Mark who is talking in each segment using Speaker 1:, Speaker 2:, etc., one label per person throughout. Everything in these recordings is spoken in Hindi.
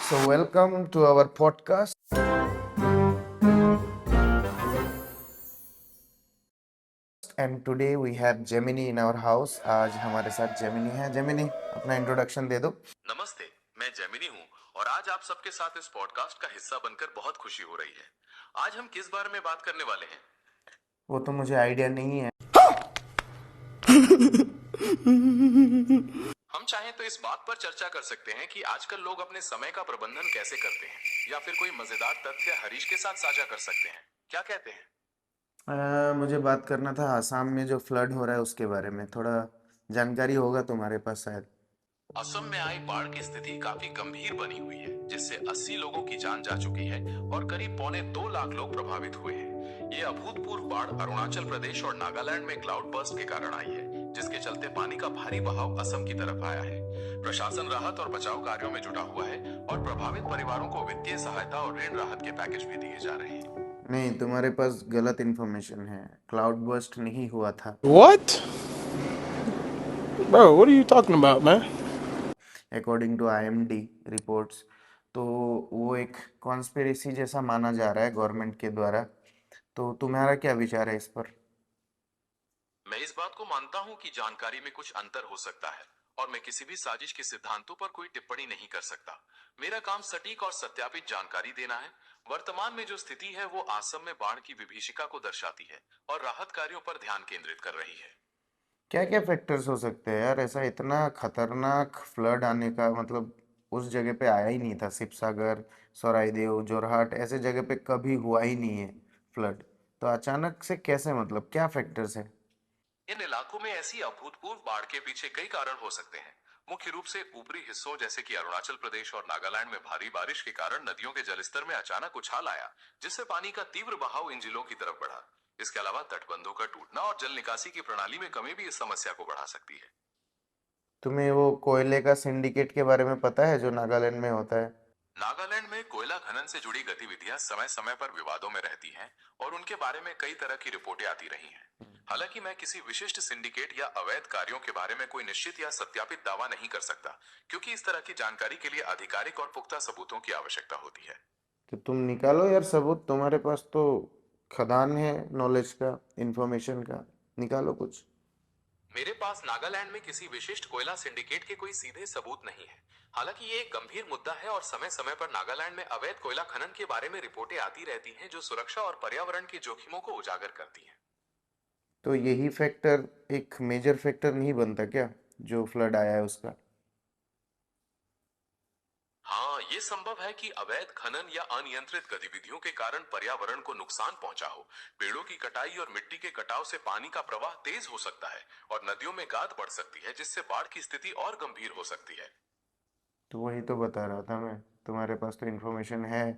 Speaker 1: So, welcome to our podcast. And today we have Gemini in our house. आज हमारे साथ जेमिनी है. जेमिनी, अपना इंट्रोडक्शन दे दो.
Speaker 2: नमस्ते, मैं जेमिनी हूँ और आज आप सबके साथ इस पॉडकास्ट का हिस्सा बनकर बहुत खुशी हो रही है। आज हम किस बारे में बात करने वाले हैं?
Speaker 1: वो तो मुझे आइडिया नहीं है.
Speaker 2: हम चाहें तो इस बात पर चर्चा कर सकते हैं कि आजकल लोग अपने समय का प्रबंधन कैसे करते हैं, या फिर कोई मजेदार तथ्य हरीश के साथ साझा कर सकते हैं। क्या कहते हैं?
Speaker 1: मुझे बात करना था आसाम में जो फ्लड हो रहा है उसके बारे में. थोड़ा जानकारी होगा तुम्हारे पास शायद.
Speaker 2: असम में आई बाढ़ की स्थिति काफी गंभीर बनी हुई है, जिससे 80 लोगों की जान जा चुकी है और करीब 2.25 लाख लोग प्रभावित हुए हैं। ये अभूतपूर्व बाढ़ अरुणाचल प्रदेश और नागालैंड में क्लाउड बर्स्ट के कारण आई है, जिसके चलते पानी का भारी बहाव असम की तरफ आया है। प्रशासन राहत और बचाव कार्यों में जुटा हुआ है और प्रभावित परिवारों को वित्तीय सहायता और ऋण राहत के पैकेज भी दिए जा रहे हैं।
Speaker 1: नहीं, तुम्हारे पास गलत इन्फॉर्मेशन है. क्लाउड बर्स्ट नहीं हुआ था.
Speaker 3: What? Bro, what are you talking about, man?
Speaker 1: According to IMD reports, तो वो एक कॉन्स्पिरेसी जैसा माना जा रहा है गवर्नमेंट के द्वारा. तो तुम्हारा क्या विचार है इस पर?
Speaker 2: मैं इस बात को मानता हूं कि जानकारी में कुछ अंतर हो सकता है और मैं किसी भी साजिश के सिद्धांतों पर कोई टिप्पणी नहीं कर सकता। मेरा काम सटीक और सत्यापित जानकारी देना है। वर्तमान में जो स्थिति है वो असम में बाढ़ की विभीषिका को दर्शाती है और राहत कार्यों पर ध्यान केंद्रित कर रही है।
Speaker 1: क्या क्या फैक्टर्स हो सकते हैं यार? ऐसा इतना खतरनाक फ्लड आने का मतलब उस जगह पे आया ही नहीं था. शिवसागर, सरायदेव, जोरहाट ऐसे जगह पे कभी हुआ ही नहीं है फ्लड. तो अचानक से कैसे, मतलब क्या फैक्टर्स है?
Speaker 2: इन इलाकों में ऐसी अभूतपूर्व बाढ़ के पीछे कई कारण हो सकते हैं। मुख्य रूप से ऊपरी हिस्सों जैसे कि अरुणाचल प्रदेश और नागालैंड में भारी बारिश के कारण नदियों के जलस्तर में अचानक उछाल आया, जिससे पानी का तीव्र बहाव इन जिलों की तरफ बढ़ा। इसके अलावा तटबंधों का टूटना और जल निकासी की प्रणाली में कमी भी इस समस्या को बढ़ा सकती है।
Speaker 1: तुम्हें वो कोयले का सिंडिकेट के बारे में पता है जो नागालैंड में होता है?
Speaker 2: नागालैंड में कोयला खनन से जुड़ी गतिविधियां समय समय पर विवादों में रहती हैं और उनके बारे में कई तरह की रिपोर्टें आती रही हैं। हालांकि मैं किसी विशिष्ट सिंडिकेट या अवैध कार्यों के बारे में कोई निश्चित या सत्यापित दावा नहीं कर सकता, क्योंकि इस तरह की जानकारी के लिए आधिकारिक और पुख्ता सबूतों की आवश्यकता होती है।
Speaker 1: तो तुम निकालो यार सबूत. तुम्हारे पास तो खदान है नॉलेज का, इंफॉर्मेशन का. निकालो कुछ.
Speaker 2: मेरे पास नागालैंड में किसी विशिष्ट कोयला सिंडिकेट के कोई सीधे सबूत नहीं है। हालांकि ये एक गंभीर मुद्दा है और समय समय पर नागालैंड में अवैध कोयला खनन के बारे में रिपोर्टें आती रहती हैं, जो सुरक्षा और पर्यावरण के जोखिमों को उजागर करती हैं।
Speaker 1: तो यही फैक्टर एक मेजर फैक्टर नहीं बनता क्या जो फ्लड आया है उसका?
Speaker 2: हाँ, ये संभव है कि अवैध खनन या अनियंत्रित गतिविधियों के कारण पर्यावरण को नुकसान पहुंचा हो। पेड़ों की कटाई और मिट्टी के कटाव से पानी का प्रवाह तेज हो सकता है और नदियों में गाद बढ़ सकती है, जिससे बाढ़ की स्थिति और गंभीर हो सकती है।
Speaker 1: तो वही तो बता रहा था मैं. तुम्हारे पास तो इन्फॉर्मेशन है,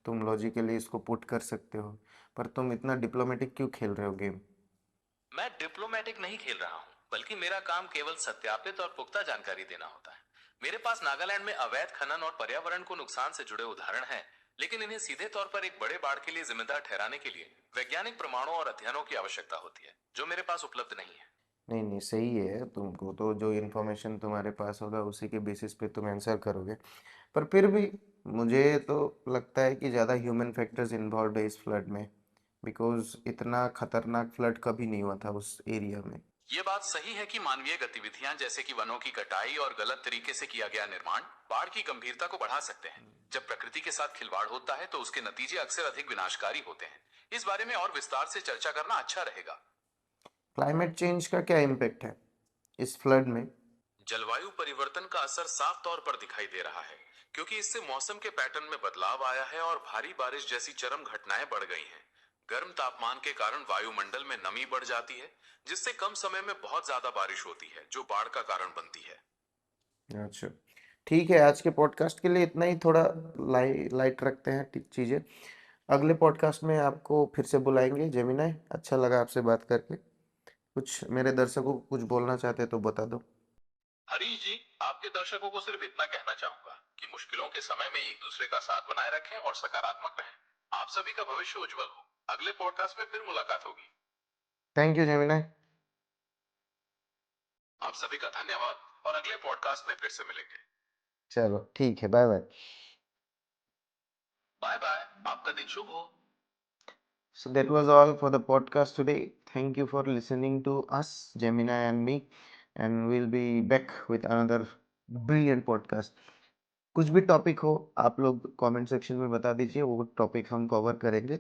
Speaker 1: तुम लॉजिकली इसको पुट कर सकते हो. पर तुम इतना डिप्लोमेटिक क्यों खेल रहे हो गेम?
Speaker 2: मैं डिप्लोमेटिक नहीं खेल रहा हूँ, बल्कि मेरा काम केवल सत्यापित और पुख्ता जानकारी देना होता है। मेरे पास नागालैंड में अवैध खनन और पर्यावरण को नुकसान से जुड़े उदाहरण हैं, लेकिन इन्हें सीधे तौर पर एक बड़े बाढ़ के लिए जिम्मेदार ठहराने के लिए वैज्ञानिक प्रमाणों और अध्ययनों की आवश्यकता होती है, जो मेरे पास उपलब्ध नहीं है।
Speaker 1: नहीं नहीं, सही है. तुमको तो जो इन्फॉर्मेशन तुम्हारे पास होगा उसी के बेसिस पे तुम आंसर करोगे. पर फिर भी मुझे तो लगता है कि ज़्यादा ह्यूमन फैक्टर्स इन्वॉल्व है इस फ्लड में. बिकॉज इतना खतरनाक फ्लड कभी नहीं हुआ था उस एरिया में.
Speaker 2: ये बात सही है कि मानवीय गतिविधियां जैसे कि वनों की कटाई और गलत तरीके से किया गया निर्माण बाढ़ की गंभीरता को बढ़ा सकते हैं। जब प्रकृति के साथ खिलवाड़ होता है तो उसके नतीजे अक्सर अधिक विनाशकारी होते हैं। इस बारे में और विस्तार से चर्चा करना अच्छा रहेगा।
Speaker 1: क्लाइमेट चेंज का क्या इम्पेक्ट है इस फ्लड में?
Speaker 2: जलवायु परिवर्तन का असर साफ तौर पर दिखाई दे रहा है, क्योंकि इससे मौसम के पैटर्न में बदलाव आया है और भारी बारिश जैसी चरम घटनाएं बढ़ गई हैं। गर्म तापमान के कारण वायुमंडल में नमी बढ़ जाती है, जिससे कम समय में बहुत ज्यादा बारिश होती है, जो बाढ़ का कारण बनती है।
Speaker 1: अच्छा, ठीक है. आज के पॉडकास्ट के लिए इतना ही. थोड़ा लाइट रखते हैं चीज़ें. अगले पॉडकास्ट में आपको फिर से बुलाएंगे. जेमिनाई, अच्छा लगा आपसे बात करके. कुछ मेरे दर्शकों को कुछ बोलना चाहते हैं तो बता दो.
Speaker 2: हरीश जी, आपके दर्शकों को सिर्फ इतना कहना चाहूंगा कि मुश्किलों के समय में एक दूसरे का साथ बनाए रखें और सकारात्मक रहें। आप सभी का भविष्य उज्जवल हो। अगले पॉडकास्ट में फिर मुलाकात होगी।
Speaker 1: Thank you Gemini.
Speaker 2: आप सभी का धन्यवाद और अगले पॉडकास्ट में फिर से मिलेंगे।
Speaker 1: चलो ठीक है, बाय बाय.
Speaker 2: बाय बाय, आपका दिन शुभ हो।
Speaker 1: So that was all for the podcast today. Thank you for listening to us, Gemini and me, and we'll be back with another brilliant podcast. कुछ भी टॉपिक हो आप लोग कमेंट सेक्शन में बता दीजिए, वो टॉपिक हम कवर करेंगे।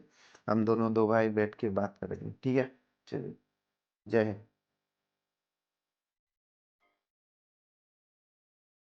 Speaker 1: हम दोनों दो भाई बैठ के बात करेंगे, ठीक है? चलिए, जय हिंद।